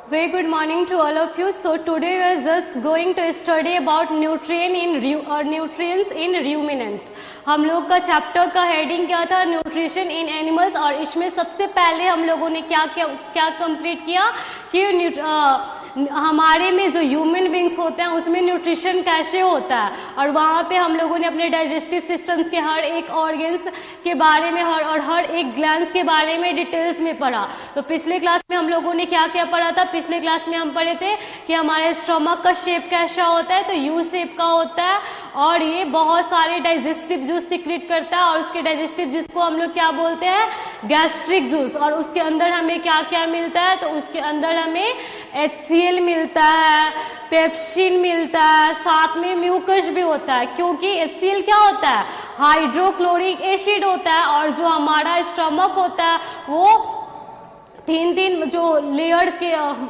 Very good morning to all of you. So today we are just going to study about nutrients in ruminants. हम लोग का chapter का heading क्या था? Nutrition in animals. और इसमें सबसे पहले हम लोगों ने क्या कंप्लीट किया कि हमारे में जो ह्यूमन बींग्स होते हैं उसमें न्यूट्रिशन कैसे होता है, और वहाँ पे हम लोगों ने अपने डाइजेस्टिव सिस्टम्स के हर एक ऑर्गन्स के बारे में हर एक ग्लैंड्स के बारे में डिटेल्स में पढ़ा। तो पिछले क्लास में हम लोगों ने क्या क्या पढ़ा था? पिछले क्लास में हम पढ़े थे कि हमारे स्टमक का शेप कैसा होता है, तो यू शेप का होता है, और ये बहुत सारे डाइजेस्टिव जूस सिक्रेट करता है, और उसके डाइजेस्टिव जिसको हम लोग क्या बोलते हैं? Gastric juice. और उसके अंदर हमें क्या क्या मिलता है? तो उसके अंदर हमें HCl मिलता है, पेप्सिन मिलता है, साथ में म्यूकस भी होता है, क्योंकि HCl क्या होता है? हाइड्रोक्लोरिक एसिड होता है। और जो हमारा स्टमक होता है वो तीन जो लेयर के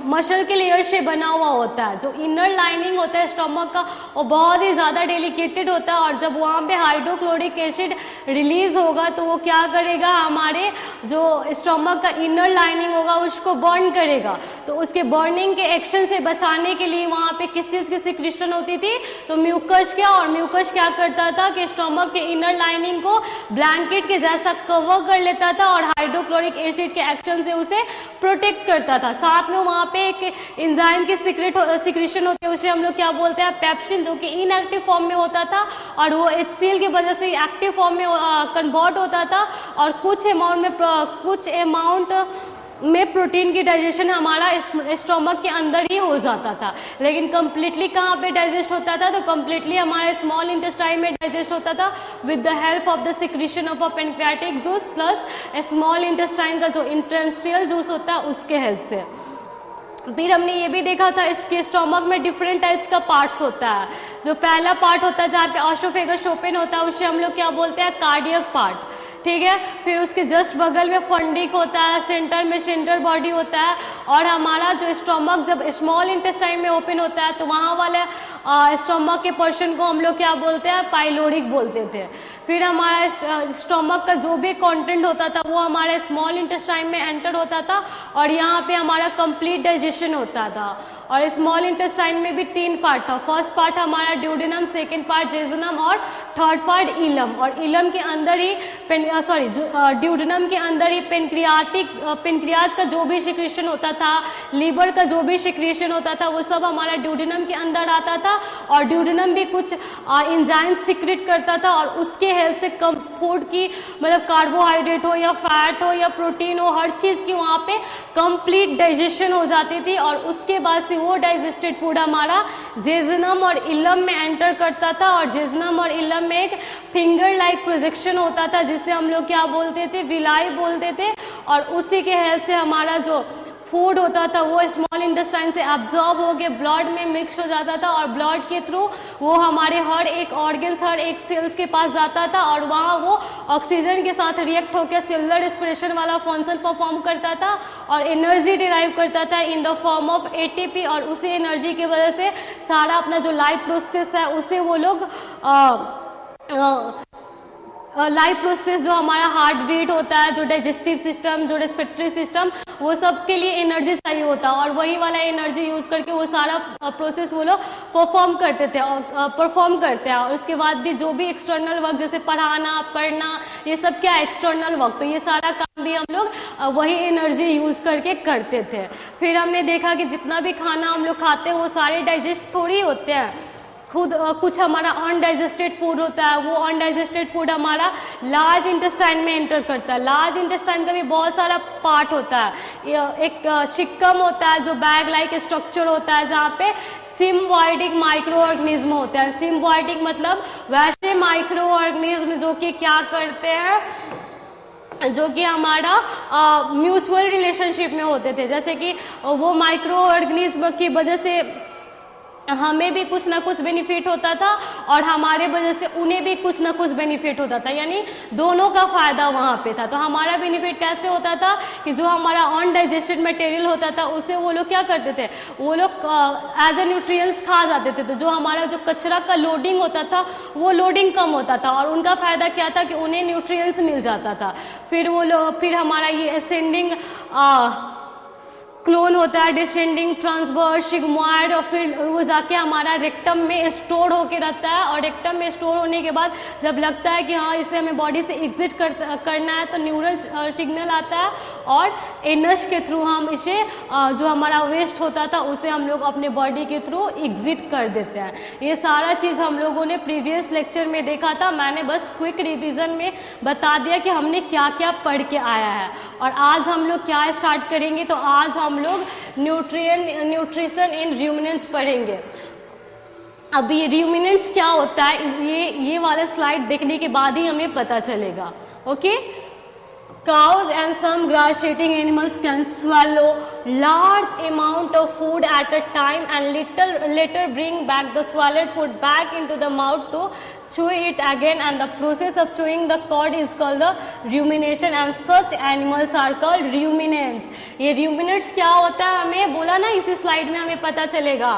मसल के लेयर से बना हुआ होता है। जो इनर लाइनिंग होता है स्टमक का वो बहुत ही ज़्यादा डेलिकेटेड होता है, और जब वहाँ पे हाइड्रोक्लोरिक एसिड रिलीज होगा तो वो क्या करेगा? हमारे जो स्टमक का इनर लाइनिंग होगा उसको बर्न करेगा। तो उसके बर्निंग के एक्शन से बचाने के लिए वहाँ पे किस चीज़ की सिक्रेशन होती थी? तो म्यूकस क्या, और म्यूकस क्या करता था कि स्टमक के इनर लाइनिंग को ब्लैंकेट के जैसा कवर कर लेता था, और हाइड्रोक्लोरिक एसिड के एक्शन से उसे प्रोटेक्ट करता था। साथ में वहां पे एक एंजाइम की सिक्रेशन होती है, उसे हम लोग क्या बोलते हैं? पेप्सिन, जो कि इनएक्टिव फॉर्म में होता था, और वो HCl की वजह से एक्टिव फॉर्म में कन्वर्ट होता था, और कुछ अमाउंट में प्रोटीन की डाइजेशन हमारा स्टोमक के अंदर ही हो जाता था। लेकिन कंप्लीटली कहाँ पे डाइजेस्ट होता था? तो कंप्लीटली हमारे स्मॉल इंटेस्टाइन में डाइजेस्ट होता था with the help of the secretion of a pancreatic juice plus small intestine का जो इंटेस्टिनल जूस होता है उसके हेल्प से। फिर हमने ये भी देखा था इसके स्टोमक में डिफरेंट टाइप्स का पार्ट्स होता है। जो पहला पार्ट होता है जहाँ पे ऑसोफेगस ओपन होता है उसे हम लोग क्या बोलते हैं? कार्डियक पार्ट, ठीक है। फिर उसके जस्ट बगल में फंडिक होता है, सेंटर में सेंटर बॉडी होता है, और हमारा जो स्टोमक जब स्मॉल इंटेस्टाइन में ओपन होता है तो वहाँ वाले स्टोमक के पोर्शन को हम लोग क्या बोलते हैं? पाइलोरिक बोलते थे। फिर हमारा स्टोमक का जो भी कंटेंट होता था वो हमारे स्मॉल इंटेस्टाइन में एंटर होता था, और यहाँ पे हमारा कंप्लीट डाइजेशन होता था। और स्मॉल इंटेस्टाइन में भी 3 पार्ट था। फर्स्ट पार्ट हमारा ड्यूडेनम, सेकेंड पार्ट जेजुनम, और थर्ड पार्ट इलम। और इलम के अंदर ही ड्यूडेनम के अंदर ही पेनक्रियाज का जो भी सिक्रेशन होता था, लीवर का जो भी सिक्रेशन होता था, वो सब हमारा ड्यूडेनम के अंदर आता था। और ड्यूडेनम भी कुछ एंजाइम सिक्रेट करता था, और उसके हेल्प से कम फूड की मतलब कार्बोहाइड्रेट हो या फैट हो या प्रोटीन हो, हर चीज़ की वहाँ पे कंप्लीट डाइजेशन हो जाती थी। और उसके बाद से वो डाइजेस्टेड फूड हमारा जेजुनम और इलम में एंटर करता था, और जेजुनम और इलम में एक फिंगर लाइक प्रोजेक्शन होता था जिससे हम लोग क्या बोलते थे? विलाई बोलते थे। और उसी के हेल्प से हमारा जो फूड होता था वो स्मॉल इंटेस्टाइन से एब्जॉर्ब होके ब्लड में मिक्स हो जाता था, और ब्लड के थ्रू वो हमारे हर एक ऑर्गन्स, हर एक सेल्स के पास जाता था, और वहाँ वो ऑक्सीजन के साथ रिएक्ट होकर सेलुलर रेस्पिरेशन वाला फंक्शन परफॉर्म करता था, और एनर्जी डिराइव करता था in the form of ATP। और उसी एनर्जी की वजह से सारा अपना जो लाइफ प्रोसेस है उसे वो लोग लाइफ प्रोसेस, जो हमारा हार्ट बीट होता है, जो डाइजेस्टिव सिस्टम, जो रेस्पिरेटरी सिस्टम, वो सब के लिए एनर्जी चाहिए होता है, और वही वाला एनर्जी यूज करके वो सारा प्रोसेस वो लोग परफॉर्म करते हैं। और उसके बाद भी जो भी एक्सटर्नल वर्क जैसे पढ़ाना, पढ़ना, ये सब क्या एक्सटर्नल वर्क, तो ये सारा काम भी हम लोग वही एनर्जी यूज करके करते थे। फिर हमने देखा कि जितना भी खाना हम लोग खाते हैं वो सारे डाइजेस्ट थोड़ी होते हैं, खुद कुछ हमारा अनडाइजेस्टेड फूड होता है। वो अनडाइजेस्टेड फूड हमारा लार्ज इंटेस्टाइन में एंटर करता है। लार्ज इंटेस्टाइन का भी बहुत सारा पार्ट होता है। एक शिक्कम होता है जो बैग लाइक स्ट्रक्चर होता है, जहाँ पे सिम्बायोटिक माइक्रो ऑर्गेनिज्म होते हैं। सिम्बायोटिक मतलब वैसे माइक्रो ऑर्गेनिज्म जो कि क्या करते हैं, जो कि हमारा म्यूचुअल रिलेशनशिप में होते थे। जैसे कि वो माइक्रो ऑर्गेनिज्म की वजह से हमें भी कुछ ना कुछ बेनिफिट होता था, और हमारे वजह से उन्हें भी कुछ ना कुछ बेनिफिट होता था, यानी दोनों का फायदा वहाँ पे था। तो हमारा बेनिफिट कैसे होता था कि जो हमारा अनडाइजेस्टेड मटेरियल होता था उसे वो लोग क्या करते थे? वो लोग एज ए न्यूट्रिएंट्स खा जाते थे। तो जो हमारा जो कचरा का लोडिंग होता था वो लोडिंग कम होता था, और उनका फायदा क्या था कि उन्हें न्यूट्रिएंट्स मिल जाता था। फिर वो लोग, फिर हमारा ये असेंडिंग क्लोन होता है, डिसेंडिंग, ट्रांसवर्स, सिग्मॉइड, और फिर वो जाके हमारा रेक्टम में स्टोर होके रहता है। और रेक्टम में स्टोर होने के बाद जब लगता है कि हाँ इसे हमें बॉडी से एग्जिट करना है तो न्यूरल सिग्नल आता है और एनस के थ्रू हम इसे जो हमारा वेस्ट होता था उसे हम लोग अपने बॉडी के थ्रू एग्जिट कर देते हैं। ये सारा चीज़ हम लोगों ने प्रीवियस लेक्चर में देखा था। मैंने बस क्विक रिविजन में बता दिया कि हमने क्या क्या पढ़ के आया है। और आज हम लोग क्या स्टार्ट करेंगे, तो आज हम लोग न्यूट्रिशन इन रूमिनेंट्स पढ़ेंगे। अब ये रूमिनेंट्स क्या होता है ये वाला स्लाइड देखने के बाद ही हमें पता चलेगा। Okay, cows and some grass eating animals can swallow large amount of food at a time and later bring back the swallowed food back into the mouth to chew it again, and the process of chewing the cud is called the rumination, and such animals are called ruminants। ये ruminants क्या होता है हमें बोला ना, इसी slide में हमें पता चलेगा।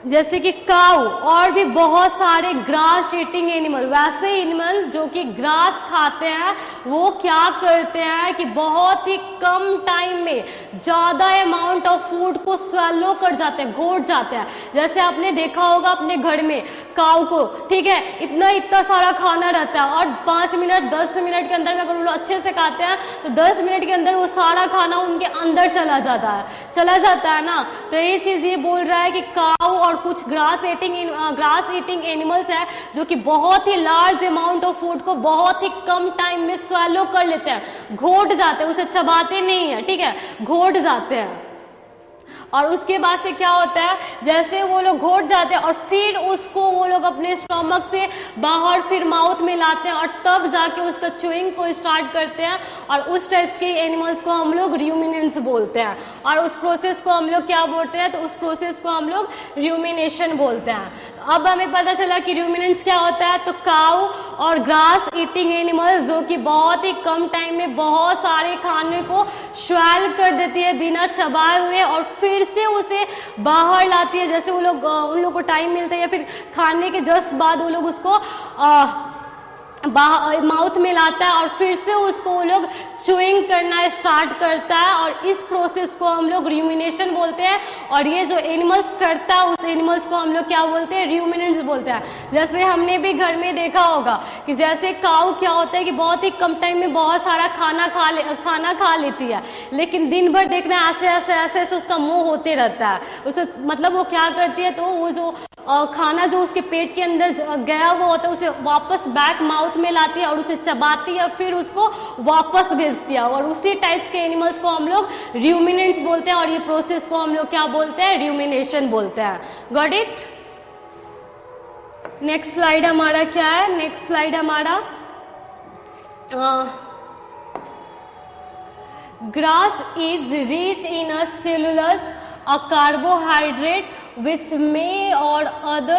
जैसे कि काऊ और भी बहुत सारे ग्रास ईटिंग एनिमल, वैसे एनिमल जो कि ग्रास खाते हैं, वो क्या करते हैं कि बहुत ही कम टाइम में ज़्यादा अमाउंट ऑफ फूड को स्वेलो कर जाते हैं, घोट जाते हैं। जैसे आपने देखा होगा अपने घर में काऊ को, ठीक है, इतना सारा खाना रहता है और 5 मिनट 10 मिनट के अंदर में अगर वो अच्छे से खाते हैं तो 10 मिनट के अंदर वो सारा खाना उनके अंदर चला जाता है ना। तो ये चीज़ ये बोल रहा है कि काऊ और कुछ ग्रास ईटिंग एनिमल्स है जो कि बहुत ही लार्ज अमाउंट ऑफ फूड को बहुत ही कम टाइम में स्वेलो कर लेते हैं, घोट जाते हैं, उसे चबाते नहीं है, ठीक है, घोट जाते हैं। और उसके बाद से क्या होता है, जैसे वो लोग घोट जाते हैं और फिर उसको वो लोग अपने स्टोमक से बाहर फिर माउथ में लाते हैं और तब जाके उसका च्यूइंग को स्टार्ट करते हैं। और उस टाइप्स के एनिमल्स को हम लोग रूमिनेंट्स बोलते हैं। और उस प्रोसेस को हम लोग क्या बोलते हैं, तो उस प्रोसेस को हम लोग रूमिनेशन बोलते हैं। अब हमें पता चला कि रूमिनेंट्स क्या होता है, तो काऊ और ग्रास ईटिंग एनिमल्स जो कि बहुत ही कम टाइम में बहुत सारे खाने को स्वेल कर देती है बिना चबाए हुए और फिर से उसे बाहर लाती है। जैसे वो लोग उन लोग को टाइम मिलता है या फिर खाने के जस्ट बाद वो लोग उसको माउथ में लाता है और फिर से उसको वो लोग च्यूइंग करना स्टार्ट करता है। और इस प्रोसेस को हम लोग रूमिनेशन बोलते हैं। और ये जो एनिमल्स करता है उस एनिमल्स को हम लोग क्या बोलते हैं, रूमिनेंट्स बोलते हैं। जैसे हमने भी घर में देखा होगा कि जैसे काऊ क्या होता है कि बहुत ही कम टाइम में बहुत सारा खाना खा लेती है, लेकिन दिन भर देखना ऐसे उसका मुंह होते रहता है। उसे मतलब वो क्या करती है, तो वो जो खाना जो उसके पेट के अंदर गया हुआ होता है उसे वापस बैक माउथ में लाती है और उसे चबाती है, फिर उसको वापस भेजती है। और उसी टाइप्स के एनिमल्स को हम लोग रूमिनेंट्स बोलते हैं और ये प्रोसेस को हम लोग क्या बोलते हैं, रूमिनेशन बोलते हैं। Got it. नेक्स्ट स्लाइड हमारा क्या है, नेक्स्ट स्लाइड हमारा grass is rich in a cellulose, a carbohydrate which may or other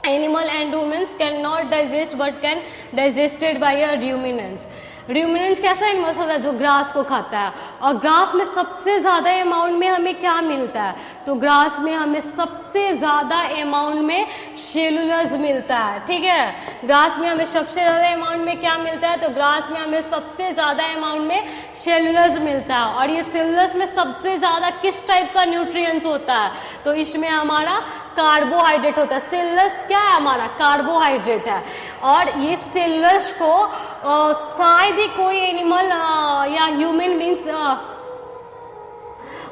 animal and humans cannot digest but can digested by a ruminants। Ruminants कैसा animals होता है, जो grass को खाता है। और ग्रास में सबसे ज़्यादा अमाउंट में हमें क्या मिलता है, तो ग्रास में हमें सबसे ज़्यादा अमाउंट में सेलुलस मिलता है, ठीक है। ग्रास में हमें सबसे ज़्यादा अमाउंट में क्या मिलता है, तो ग्रास में हमें सबसे ज़्यादा अमाउंट में सेलुलस मिलता है। और ये सेलुलस में सबसे ज़्यादा किस टाइप का न्यूट्रिएंट्स होता है, तो इसमें हमारा कार्बोहाइड्रेट होता है। सेलुलस क्या है, हमारा कार्बोहाइड्रेट है। और ये सेलुलस को शायद ही कोई एनिमल या ह्यूमन बींग्स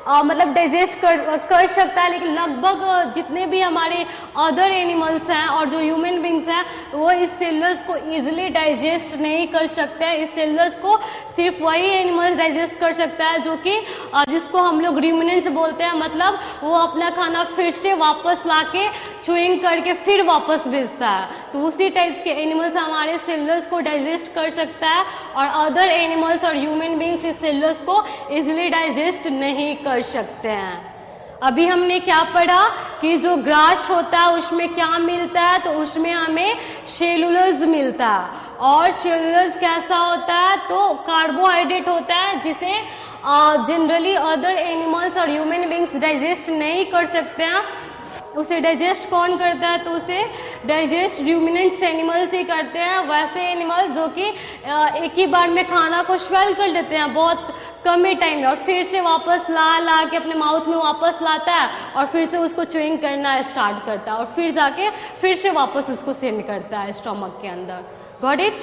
मतलब डाइजेस्ट कर सकता है, लेकिन लगभग जितने भी हमारे अदर एनिमल्स हैं और जो ह्यूमन बींग्स हैं वो इस सेलुलस को इजीली डाइजेस्ट नहीं कर सकते हैं। इस सेलुलस को सिर्फ वही एनिमल्स डाइजेस्ट कर सकता है जो कि जिसको हम लोग रूमिनेंट्स बोलते हैं। मतलब वो अपना खाना फिर से वापस लाके च्यूइंग करके फिर वापस भेजता है। तो उसी टाइप्स के एनिमल्स हमारे सेलुलस को डाइजेस्ट कर सकता है और अदर एनिमल्स और ह्यूमन बींग्स इस सेलुलस को इजीली डाइजेस्ट नहीं कर सकते हैं। अभी हमने क्या पढ़ा कि जो ग्रास होता है उसमें क्या मिलता है, तो उसमें हमें सेलुलस मिलता है। और सेलुलस कैसा होता है, तो कार्बोहाइड्रेट होता है जिसे जनरली अदर एनिमल्स और ह्यूमन बींग्स डाइजेस्ट नहीं कर सकते हैं। उसे डाइजेस्ट कौन करता है? तो उसे डाइजेस्ट र्यूमिनेंट्स एनिमल्स ही करते हैं, वैसे एनिमल्स जो कि एक ही बार में खाना को स्वेल कर लेते हैं बहुत कम ही टाइम में, और फिर से वापस ला के अपने माउथ में वापस लाता है और फिर से उसको च्युइंग करना स्टार्ट करता है और फिर जाके फिर से वापस उसको सेंड करता है स्टमक के अंदर। Got it?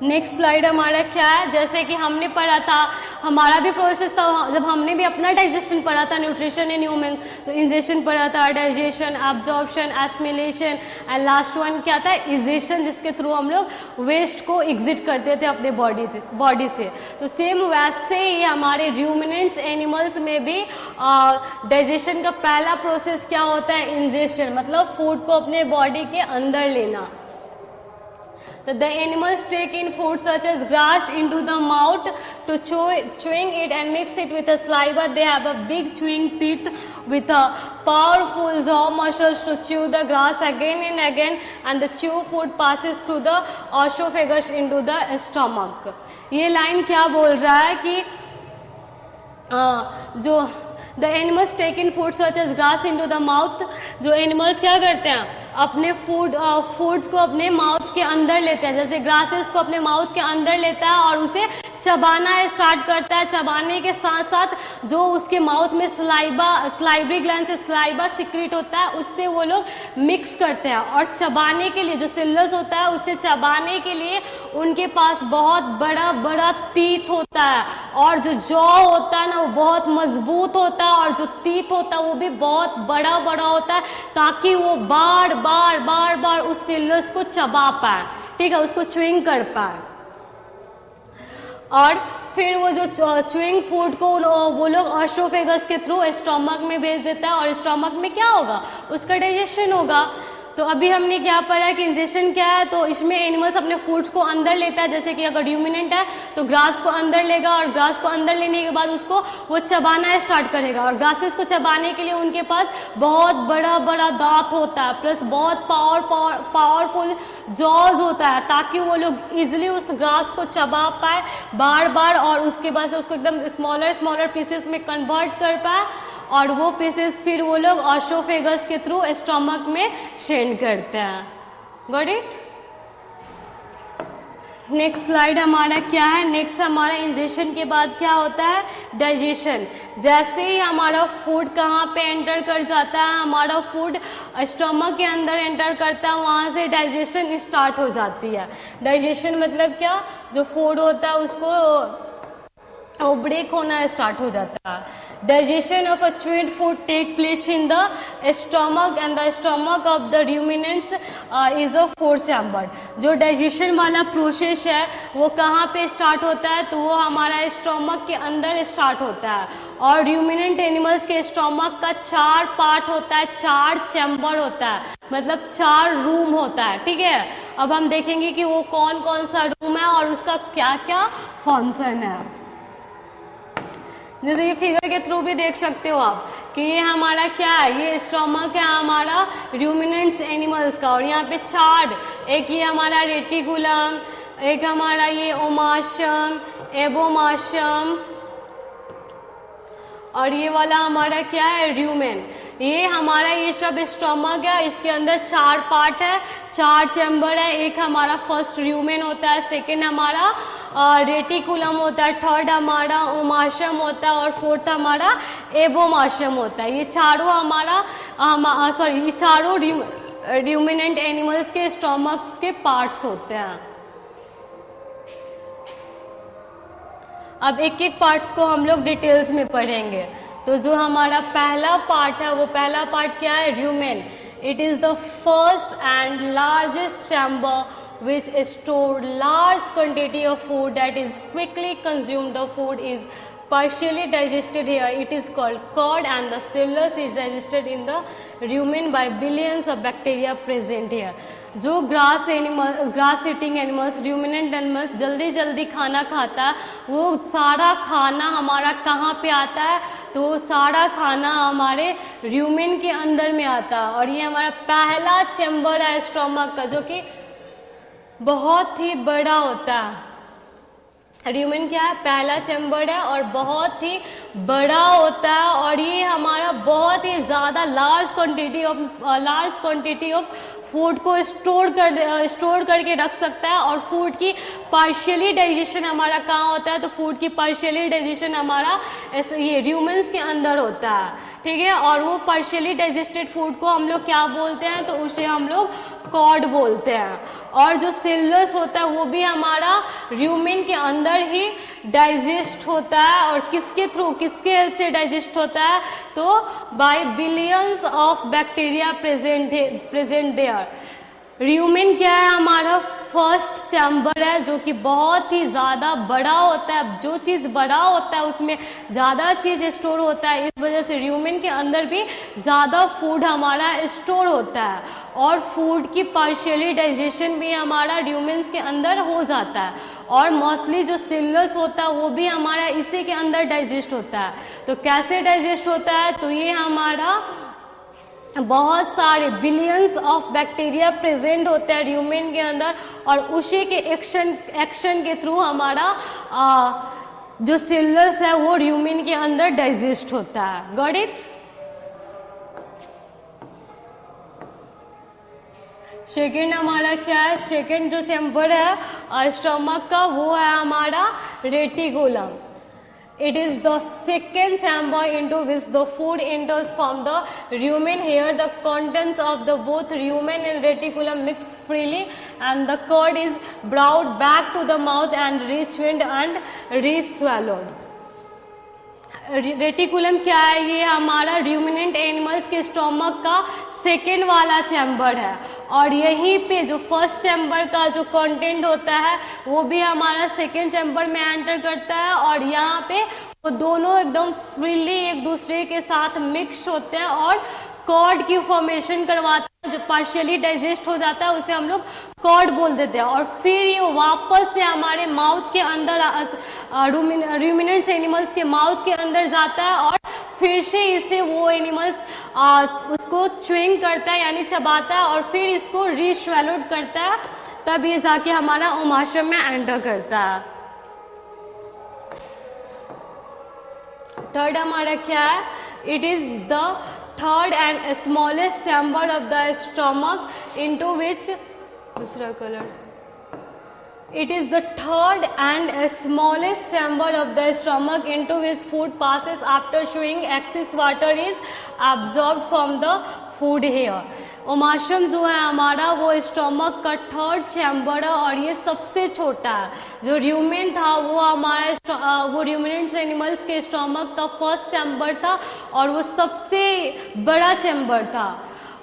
नेक्स्ट स्लाइड हमारा क्या है, जैसे कि हमने पढ़ा था, हमारा भी प्रोसेस था जब हमने भी अपना डाइजेशन पढ़ा था न्यूट्रिशन इन ह्यूमन, तो इंजेशन पढ़ा था, digestion, absorption, assimilation and last one क्या था? इजेशन, जिसके थ्रू हम लोग वेस्ट को एग्जिट करते थे अपने बॉडी से। तो सेम वैसे ही हमारे र्यूमिनेंट्स एनिमल्स में भी डाइजेशन का पहला प्रोसेस क्या होता है? इंजेशन, मतलब फूड को अपने बॉडी के अंदर लेना। So the animals take in food such as grass into the mouth to chewing it and mix it with a saliva. They have a big chewing teeth with a powerful jaw muscles to chew the grass again and again, and the chew food passes through the esophagus into the stomach. ये line क्या बोल रहा है कि जो the animals take in food such as grass into the mouth, जो animals क्या करते हैं? अपने फूड को अपने माउथ के अंदर लेते हैं, जैसे ग्रासेस को अपने माउथ के अंदर लेता है और उसे चबाना स्टार्ट करता है। चबाने के साथ साथ जो उसके माउथ में स्लाइवरी ग्लैंड से स्लाइवा सिक्रीट होता है, उससे वो लोग मिक्स करते हैं। और चबाने के लिए जो सिलस होता है, उससे चबाने के लिए उनके पास बहुत बड़ा बड़ा टीथ होता है, और जो जॉ होता है ना वो बहुत मजबूत होता है, और जो टीथ होता है वो भी बहुत बड़ा बड़ा होता है, ताकि वो बार बार उस सिलस को चबा पाए, ठीक है, उसको च्युइंग कर पाए। और फिर वो जो च्युइंग फूड को वो लोग एसोफेगस के थ्रू स्टमक में भेज देता है, और स्टमक में क्या होगा? उसका डाइजेशन होगा। तो अभी हमने क्या पढ़ा कि इंजेशन क्या है? तो इसमें एनिमल्स अपने फूड्स को अंदर लेता है, जैसे कि अगर र्यूमिनेंट है तो ग्रास को अंदर लेगा, और ग्रास को अंदर लेने के बाद उसको वो चबाना स्टार्ट करेगा, और ग्रासेस को चबाने के लिए उनके पास बहुत बड़ा बड़ा दांत होता है, प्लस बहुत पावरफुल जॉज होता है, ताकि वो लोग इजिली उस ग्रास को चबा पाए बार बार, और उसके बाद से उसको एकदम स्मॉलर पीसेस में कन्वर्ट कर पाए, और वो पीसेस फिर वो लोग एसोफेगस के थ्रू स्टमक में सेंड करते हैं। Got it? नेक्स्ट स्लाइड हमारा क्या है? नेक्स्ट हमारा इंजेशन के बाद क्या होता है? डाइजेशन। जैसे ही हमारा फूड कहाँ पे एंटर कर जाता है, हमारा फूड स्टमक के अंदर एंटर करता है, वहाँ से डाइजेशन स्टार्ट हो जाती है। डाइजेशन मतलब क्या? जो फूड होता है उसको ब्रेक होना स्टार्ट हो जाता है। Digestion of a chewed food take place in the stomach, and the stomach of the ruminants is a four chamber. जो डाइजेशन वाला प्रोसेस है वो कहाँ पे स्टार्ट होता है? तो वो हमारा स्टमक के अंदर स्टार्ट होता है, और रूमिनेंट एनिमल्स के स्टमक का 4 पार्ट होता है, 4 चैम्बर होता है, मतलब 4 रूम होता है, ठीक है। अब हम देखेंगे कि वो कौन कौन सा रूम है और उसका क्या क्या फंक्शन है। जैसे ये फिगर के थ्रू भी देख सकते हो आप कि ये हमारा क्या है? ये स्टमक है हमारा रूमिनेंट्स एनिमल्स का, और यहाँ पे 4, एक ये हमारा रेटिकुलम, एक हमारा ये ओमाशम, एबोमाशम, और ये वाला हमारा क्या है? र्यूमेन। ये हमारा ये सब स्टमक है, इसके अंदर 4 पार्ट है, 4 चैम्बर है। एक हमारा फर्स्ट र्यूमेन होता है, सेकेंड हमारा रेटिकुलम होता है, थर्ड हमारा ओमाशम होता है, और फोर्थ हमारा एबोमाशम होता है। ये चारों हमारा ये चारों र्यूमिनेंट एनिमल्स के स्टमक्स के पार्ट्स होते हैं। अब एक एक पार्ट्स को हम लोग डिटेल्स में पढ़ेंगे। तो जो हमारा पहला पार्ट है, वो पहला पार्ट क्या है? Rumen. It is the first and largest chamber which store large quantity of food that is quickly consumed. The food is partially digested here. It is called curd, and the cellulose is digested in the rumen by billions of bacteria present here. जो grass eating animals, ruminant animals जल्दी जल्दी खाना खाता है, वो सारा खाना हमारा कहाँ पे आता है? तो सारा खाना हमारे रूमेन के अंदर में आता है, और ये हमारा पहला चैम्बर है स्टमक का, जो कि बहुत ही बड़ा होता है। र्यूमेन क्या है, पहला चैम्बर है और बहुत ही बड़ा होता है और ये हमारा बहुत ही ज़्यादा लार्ज क्वांटिटी ऑफ फूड को स्टोर करके रख सकता है। और फूड की पार्शियली डाइजेशन हमारा कहाँ होता है, तो फूड की पार्शियली डाइजेशन हमारा ये र्यूमेंस के अंदर होता है, ठीक है। और वो पार्शियली डाइजेस्टेड फूड को हम लोग क्या बोलते हैं, तो उसे हम लोग कॉर्ड बोलते हैं। और जो सेलुलोस होता है वो भी हमारा र्यूमेन के अंदर ही डाइजेस्ट होता है। और किसके थ्रू, किसके हेल्प से डाइजेस्ट होता है, तो by billions of bacteria present there. Rumen क्या है, हमारा फर्स्ट चैम्बर है जो कि बहुत ही ज़्यादा बड़ा होता है। जो चीज़ बड़ा होता है उसमें ज़्यादा चीज़ स्टोर होता है, इस वजह से र्यूमेन के अंदर भी ज़्यादा फूड हमारा स्टोर होता है। और फूड की पार्शियली डाइजेशन भी हमारा र्यूमेन्स के अंदर हो जाता है। और मोस्टली जो सेलुलोस होता है वो भी हमारा इसी के अंदर डाइजेस्ट होता है। तो कैसे डाइजेस्ट होता है, तो ये हमारा बहुत सारे बिलियंस ऑफ बैक्टीरिया प्रेजेंट होते हैं र्यूमेन के अंदर और उसी के एक्शन के थ्रू हमारा जो सेलुलोस है वो र्यूमेन के अंदर डाइजेस्ट होता है। Got it. सेकेंड हमारा क्या है, सेकेंड जो चैम्बर है स्टमक का वो है हमारा reticulum. It is the second chamber into which the food enters from the rumen. Here the contents of the both rumen and reticulum mix freely and the curd is brought back to the mouth and re-chewed and re-swallowed. Reticulum क्या है, ये हमारा ruminant animals के stomach का second वाला chamber है। और यहीं पे जो फर्स्ट चैम्बर का जो कंटेंट होता है वो भी हमारा सेकेंड चैम्बर में एंटर करता है और यहाँ पे वो दोनों एकदम फ्रीली एक दूसरे के साथ मिक्स होते हैं और कॉर्ड की फॉर्मेशन करवाते हैं। जो पार्शियली डाइजेस्ट हो जाता है उसे हम लोग कॉर्ड बोल देते हैं। और फिर ये वापस से हमारे माउथ के अंदर र्यूमिनेंट्स एनिमल्स के माउथ के अंदर जाता है और फिर से इसे वो एनिमल्स उसको च्युइंग करता है यानी चबाता है और फिर इसको रीस्वैलोड करता है, तब ये जाके हमारा ओमाशय में एंटर करता है। थर्ड हमारा क्या है, it is the third and smallest chamber of the stomach into which दूसरा color, it is the third and smallest chamber of the stomach into which food passes after chewing. Excess water is absorbed from the food here. ओमाशम जो है हमारा वो stomach का third chamber है और ये सबसे छोटा है। जो र्यूमेन था वो हमारा वो र्यूमिनेंट्स एनिमल्स के स्टोमक का फर्स्ट चैम्बर था और वो सबसे बड़ा चैम्बर था।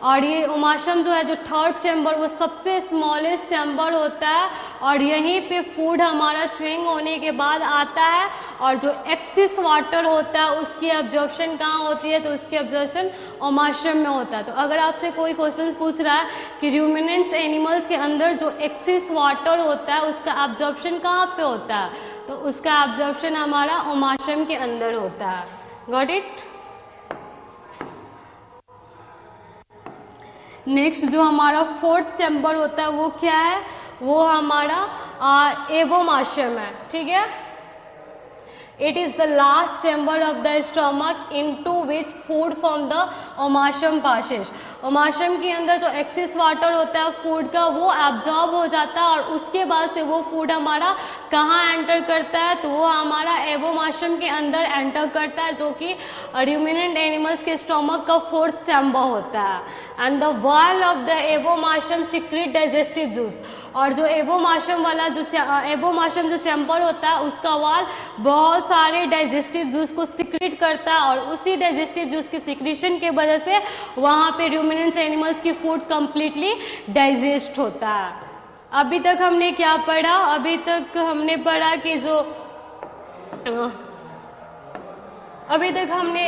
और ये ओमाशम जो है जो थर्ड चैम्बर वो सबसे स्मॉलेस्ट चैम्बर होता है और यहीं पे फूड हमारा च्युइंग होने के बाद आता है और जो एक्सेस वाटर होता है उसकी एब्जॉर्प्शन कहाँ होती है, तो उसकी एब्जॉर्प्शन ओमाशम में होता है। तो अगर आपसे कोई क्वेश्चन पूछ रहा है कि र्यूमिनेंट्स एनिमल्स के अंदर जो एक्सेस वाटर होता है उसका एब्जॉर्प्शन कहाँ पे होता है, तो उसका एब्जॉर्प्शन हमारा ओमाशम के अंदर होता है। Got it. नेक्स्ट जो हमारा फोर्थ चैम्बर होता है वो क्या है, वो हमारा एबोमाशम है, ठीक है। It is the last chamber of the stomach into which food from the ओमाशम passes. ओमाशम के अंदर जो एक्सेस वाटर होता है फूड का वो एब्जॉर्ब हो जाता है और उसके बाद से वो फूड हमारा कहाँ एंटर करता है, तो वो हमारा एबोमाशम के अंदर एंटर करता है जो कि र्यूमिनेंट एनिमल्स के स्टोमक का फोर्थ चैम्बर होता है। And the wall of the abomasum secrete digestive juice. और जो एबोमाशम वाला जो एबोमाशम जो चैम्बर होता है उसका वॉल बहुत सारे डाइजेस्टिव जूस को सीक्रेट करता है और उसी डाइजेस्टिव जूस की सीक्रेशन के वजह से वहाँ पे र्यूमिनेंट्स एनिमल्स की फूड कंप्लीटली डाइजेस्ट होता है। अभी तक हमने क्या पढ़ा, अभी तक हमने पढ़ा कि जो अभी तक हमने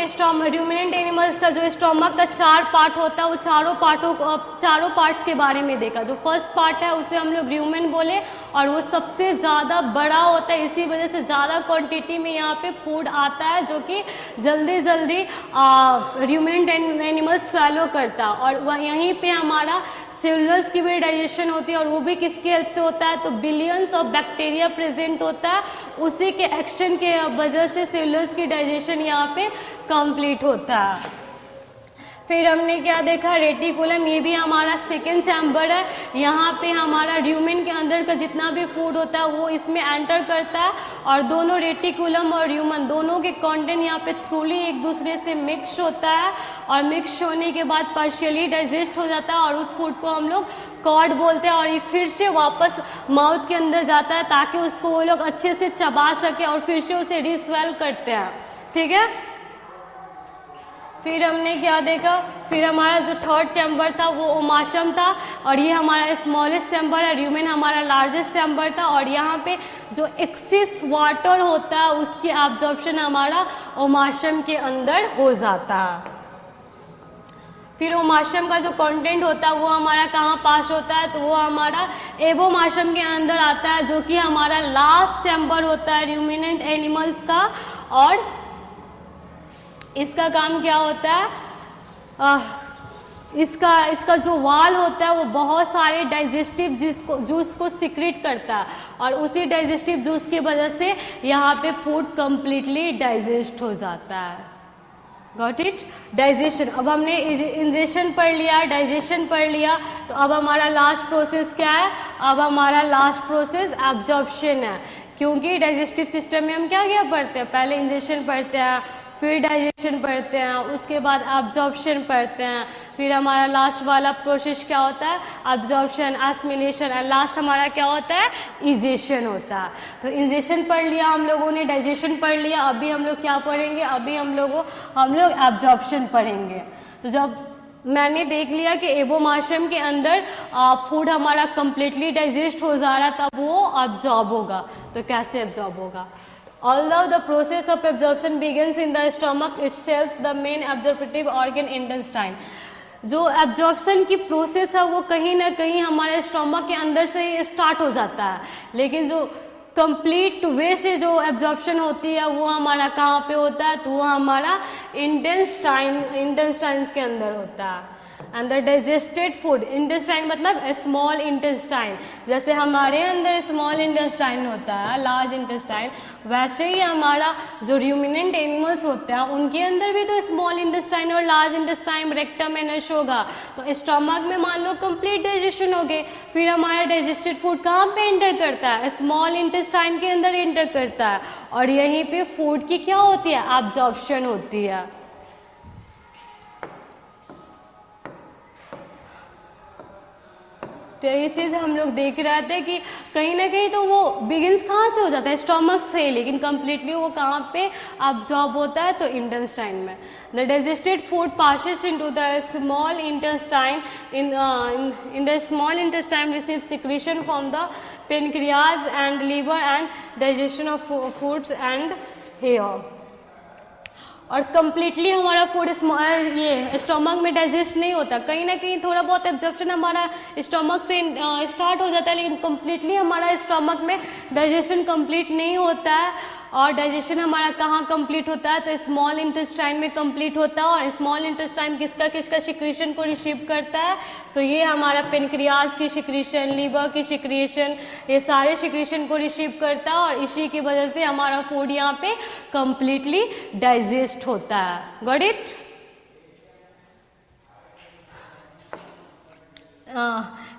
र्यूमिनेंट एनिमल्स का जो स्टोमक का 4 पार्ट होता है वो चारों पार्ट्स के बारे में देखा। जो फर्स्ट पार्ट है उसे हम लोग र्यूमेन बोले और वो सबसे ज़्यादा बड़ा होता है, इसी वजह से ज़्यादा क्वांटिटी में यहाँ पे फूड आता है जो कि जल्दी र्यूमिनेंट एनिमल्स स्वैलो करता है। और यहीं पे हमारा सेलुलर्स की भी डाइजेशन होती है, और वो भी किसकी हेल्प से होता है, तो बिलियंस ऑफ बैक्टीरिया प्रेजेंट होता है, उसी के एक्शन के वजह से सेलुलर्स की डाइजेशन यहाँ पे कंप्लीट होता है। फिर हमने क्या देखा, रेटिकुलम, ये भी हमारा सेकेंड चैम्बर है। यहाँ पे हमारा र्यूमेन के अंदर का जितना भी फूड होता है वो इसमें एंटर करता है, और दोनों रेटिकुलम और र्यूमन दोनों के कंटेंट यहाँ पे थ्रूली एक दूसरे से मिक्स होता है, और मिक्स होने के बाद पार्शियली डाइजेस्ट हो जाता है, और उस फूड को हम लोग कॉर्ड बोलते हैं, और ये फिर से वापस माउथ के अंदर जाता है ताकि उसको वो लोग अच्छे से चबा सके और फिर से उसे रिस्वेल करते हैं। ठीक है, फिर हमने क्या देखा, फिर हमारा जो थर्ड चैम्बर था वो ओमाशम था, और ये हमारा स्मॉलेस्ट चैम्बर है। र्यूमेन हमारा लार्जेस्ट चैम्बर था, और यहाँ पे जो एक्सेस वाटर होता है उसकी एब्जॉर्प्शन हमारा ओमाशम के अंदर हो जाता है। फिर ओमाशम का जो कंटेंट होता है वो हमारा कहाँ पास होता है, तो वो हमारा एबोमाशम के अंदर आता है, जो कि हमारा लास्ट चैम्बर होता है र्यूमिनेंट एनिमल्स का। और इसका काम क्या होता है, इसका जो वाल होता है वो बहुत सारे डाइजेस्टिव जूस को सिक्रेट करता है, और उसी डाइजेस्टिव जूस की वजह से यहाँ पे फूड कंप्लीटली डाइजेस्ट हो जाता है। Got it, digestion. अब हमने इंजेशन पढ़ लिया, डाइजेशन पढ़ लिया, तो अब हमारा लास्ट प्रोसेस क्या है, अब हमारा लास्ट प्रोसेस एब्जॉर्प्शन है। क्योंकि डाइजेस्टिव सिस्टम में हम क्या क्या पढ़ते हैं, पहले इंजेशन पढ़ते हैं, फिर डाइजेशन पढ़ते हैं, उसके बाद एब्जॉर्प्शन पढ़ते हैं, फिर हमारा लास्ट वाला प्रोसेस क्या होता है, एब्जॉर्प्शन, एसिमिलेशन, और लास्ट हमारा क्या होता है, इजेशन होता है। तो इंजेशन पढ़ लिया हम लोगों ने, डाइजेशन पढ़ लिया, अभी हम लोग क्या पढ़ेंगे, अभी हम लोग एब्जॉर्प्शन पढ़ेंगे। तो जब मैंने देख लिया कि एबोमाशम के अंदर फूड हमारा कंप्लीटली डाइजेस्ट हो जा रहा है, तब वो एब्जॉर्ब होगा। तो कैसे एब्जॉर्ब होगा, Although the process of absorption begins in the stomach itself, the main absorptive organ intestine. जो एब्जॉर्प्शन की प्रोसेस है वो कहीं ना कहीं हमारे स्टोमक के अंदर से ही स्टार्ट हो जाता है, लेकिन जो कंप्लीट वे से जो एब्जॉर्प्शन होती है वो हमारा कहाँ पे होता है, तो वो हमारा इंटेस्टाइन्स के अंदर होता है। And the digested food, intestine मतलब स्मॉल इंटेस्टाइन, जैसे हमारे अंदर स्मॉल इंटेस्टाइन होता है, लार्ज इंटेस्टाइन, वैसे ही हमारा जो र्यूमिनेंट एनिमल्स होते हैं उनके अंदर भी तो स्मॉल इंटेस्टाइन और लार्ज इंटेस्टाइन, रेक्टम, एनस होगा। तो स्टमक में मान लो कंप्लीट डाइजेशन हो गए, फिर हमारा डाइजेस्टेड फूड कहाँ पे एंटर करता है, स्मॉल इंटेस्टाइन के अंदर एंटर करता है, और यहीं पे फूड की क्या होती है, एब्जॉर्प्शन होती है। तो ये चीज हम लोग देख रहे थे कि कहीं ना कहीं तो वो बिगिंस कहाँ से हो जाता है, स्टोमक से, लेकिन कंप्लीटली वो कहाँ पे अब्जॉर्ब होता है, तो इंटेस्टाइन में। The digested food passes into the small intestine, in the small intestine receive secretion from the pancreas and liver and digestion of foods and here. और कम्प्लीटली हमारा फूड ये स्टोमक में डाइजेस्ट नहीं होता, कहीं ना कहीं थोड़ा बहुत एब्जॉर्प्शन हमारा स्टोमक से स्टार्ट हो जाता है, लेकिन कम्प्लीटली हमारा स्टोमक में डाइजेशन कंप्लीट नहीं होता है। और डाइजेशन हमारा कहाँ कंप्लीट होता है, तो स्मॉल इंटेस्टाइन में कंप्लीट होता है। और स्मॉल इंटेस्टाइन किसका किसका सिक्रीशन को रिसीव करता है, तो ये हमारा पेनक्रियाज की सिक्रीशन, लीवर की सिक्रीशन, ये सारे सिक्रीशन को रिसीव करता है, और इसी की वजह से हमारा फूड यहाँ पे कंप्लीटली डाइजेस्ट होता है। Got it.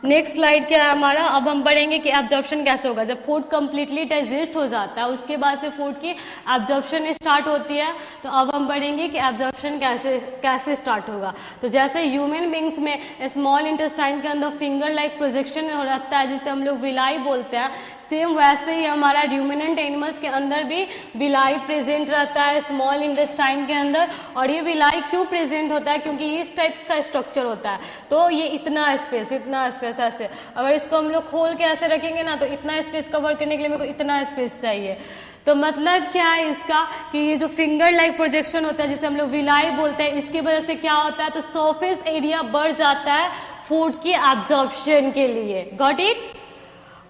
नेक्स्ट स्लाइड क्या है हमारा, अब हम पढ़ेंगे कि एब्जॉर्प्शन कैसे होगा। जब फूड कंप्लीटली डाइजेस्ट हो जाता है उसके बाद से फूड की एब्जॉर्प्शन स्टार्ट होती है। तो अब हम पढ़ेंगे कि एब्जॉर्प्शन कैसे स्टार्ट होगा। तो जैसे ह्यूमन बींग्स में स्मॉल इंटेस्टाइन के अंदर फिंगर लाइक प्रोजेक्शन रहता है जिसे हम लोग विलाई बोलते हैं, सेम वैसे ही हमारा र्यूमिनेंट एनिमल्स के अंदर भी विलाई प्रेजेंट रहता है स्मॉल इंटेस्टाइन के अंदर। और ये विलाई क्यों प्रेजेंट होता है, क्योंकि इस टाइप्स का स्ट्रक्चर होता है। तो ये इतना स्पेस ऐसे, अगर इसको हम लोग खोल के ऐसे रखेंगे ना तो इतना स्पेस कवर करने के लिए मेरे को इतना स्पेस चाहिए। तो मतलब क्या है इसका, कि ये जो फिंगर लाइक प्रोजेक्शन होता है जिसे हम लोग विलाई बोलते हैं, इसकी वजह से क्या होता है, तो सरफेस एरिया बढ़ जाता है फूड की एब्जॉर्प्शन के लिए। Got it.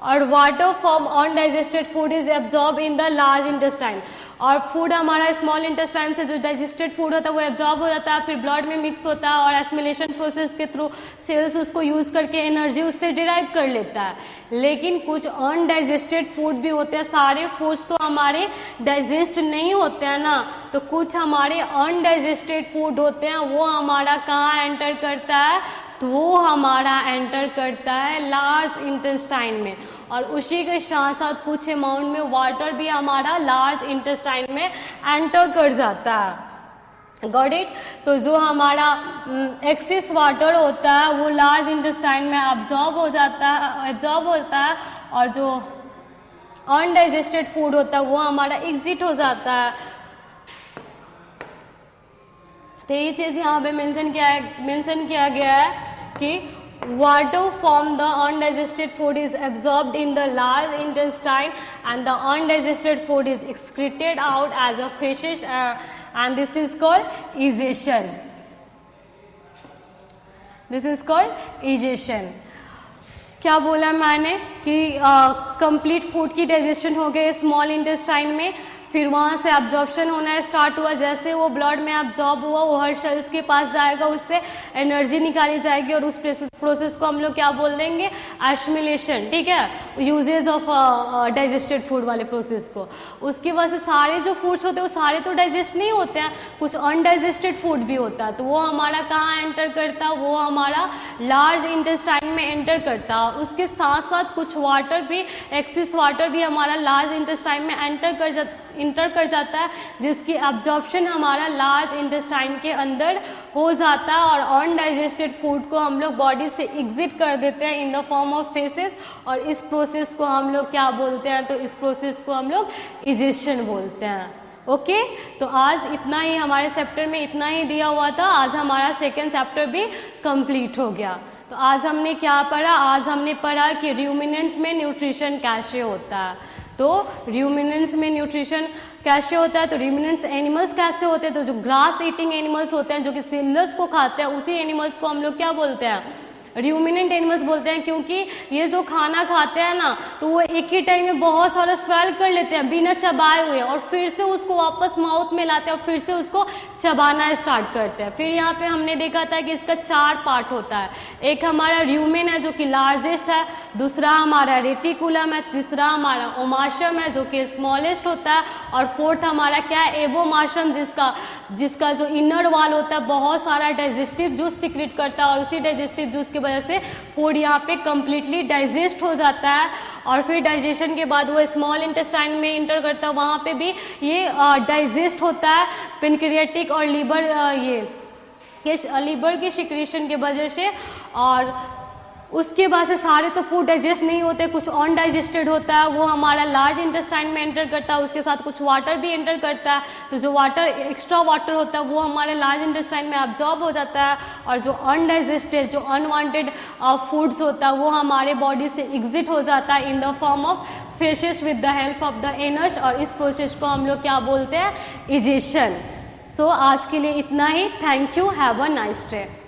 और water from undigested food is absorb in the large intestine. और फूड हमारा स्मॉल इंटेस्टाइन से जो डाइजेस्टेड फूड होता है वो एब्जॉर्ब हो जाता है, फिर ब्लड में मिक्स होता है और एसिमिलेशन प्रोसेस के थ्रू सेल्स उसको यूज करके एनर्जी उससे डिराइव कर लेता है। लेकिन कुछ अनडाइजेस्टेड फूड भी होते हैं, सारे फूड्स तो हमारे डाइजेस्ट नहीं होते हैं ना, तो कुछ हमारे अनडाइजेस्टेड फूड होते हैं, वो हमारा कहाँ एंटर करता है, तो वो हमारा एंटर करता है लार्ज इंटेस्टाइन में, और उसी के साथ साथ कुछ अमाउंट में वाटर भी हमारा लार्ज इंटेस्टाइन में एंटर कर जाता है। Got it? तो जो हमारा एक्सेस वाटर होता है वो लार्ज इंटेस्टाइन में एब्जॉर्ब होता है और जो अनडाइजेस्टेड फूड होता है वो हमारा एग्जिट हो जाता है। तो ये चीज़ यहाँ पे मेंशन किया गया है कि water from the undigested food is absorbed in the large intestine and the undigested food is excreted out as a feces, and this is called egestion. This is called egestion. क्या बोला मैंने कि complete food की digestion हो गई small intestine में, फिर वहाँ से एब्जॉर्प्शन होना स्टार्ट हुआ, जैसे वो ब्लड में एब्जॉर्ब हुआ वो हर सेल्स के पास जाएगा, उससे एनर्जी निकाली जाएगी और उस प्रोसेस को हम लोग क्या बोल देंगे, एसिमिलेशन। ठीक है, यूजेज ऑफ डाइजेस्टेड फूड वाले प्रोसेस को। उसकी वजह से सारे जो फूड्स होते हैं वो सारे तो डाइजेस्ट नहीं होते हैं, कुछ अनडाइजेस्टेड फूड भी होता है, तो वो हमारा कहाँ एंटर करता है, वो हमारा लार्ज इंटेस्टाइन में एंटर करता है। उसके साथ साथ कुछ वाटर भी, एक्सेस वाटर भी हमारा लार्ज इंटेस्टाइन में इंटर कर जाता है, जिसकी एब्जॉर्प्शन हमारा लार्ज इंटेस्टाइन के अंदर हो जाता है और अनडाइजेस्टेड फूड को हम लोग बॉडी से एग्जिट कर देते हैं in the form of faces, और इस प्रोसेस को हम लोग क्या बोलते हैं, तो इस प्रोसेस को हम लोग इजेशन बोलते हैं। ओके, तो आज इतना ही हमारे चैप्टर में इतना ही दिया हुआ था। आज हमारा सेकेंड चैप्टर भी कंप्लीट हो गया। तो आज हमने क्या पढ़ा, आज हमने पढ़ा कि रूमिनेंट्स में न्यूट्रिशन कैसे होता है। तो रूमिनेंट्स में न्यूट्रिशन कैसे होता है, तो रूमिनेंट्स एनिमल्स कैसे होते हैं, तो जो ग्रास ईटिंग एनिमल्स होते हैं जो कि सीडलेस को खाते हैं, उसी एनिमल्स को हम लोग क्या बोलते हैं, रूमिनेंट एनिमल्स बोलते हैं। क्योंकि ये जो खाना खाते हैं ना, तो वो एक ही टाइम में बहुत सारा स्वेल कर लेते हैं बिना चबाए हुए, और फिर से उसको वापस माउथ में लाते हैं और फिर से उसको चबाना स्टार्ट करते हैं। फिर यहाँ पे हमने देखा था कि इसका 4 पार्ट होता है। एक हमारा र्यूमेन है जो कि लार्जेस्ट है, दूसरा हमारा रेटिकुलम है, तीसरा हमारा ओमाशम है जो कि स्मॉलेस्ट होता है, और फोर्थ हमारा क्या है, एबोमाशम, जिसका जो इनर वाल होता है बहुत सारा डाइजेस्टिव जूस सिक्रेट करता है, और उसी डाइजेस्टिव जूस की वजह से फूड यहाँ पे कंप्लीटली डाइजेस्ट हो जाता है। और फिर डाइजेशन के बाद वो स्मॉल इंटेस्टाइन में इंटर करता है, वहाँ पे भी ये डाइजेस्ट होता है पेनक्रियाटिक और लीवर के सिक्रीशन की वजह से। और उसके बाद से सारे तो फूड डाइजेस्ट नहीं होते, कुछ अनडाइजेस्टेड होता है, वो हमारा लार्ज इंटेस्टाइन में एंटर करता है, उसके साथ कुछ वाटर भी एंटर करता है। तो जो वाटर, एक्स्ट्रा वाटर होता है वो हमारे लार्ज इंटेस्टाइन में एब्जॉर्ब हो जाता है, और जो अनडाइजेस्टेड, जो अनवांटेड फूड्स होता है वो हमारे बॉडी से एग्जिट हो जाता है in the form of faces with the help of the anus, और इस प्रोसेस को हम लोग क्या बोलते हैं, इजेशन। सो आज के लिए इतना ही। Thank you, have a nice day.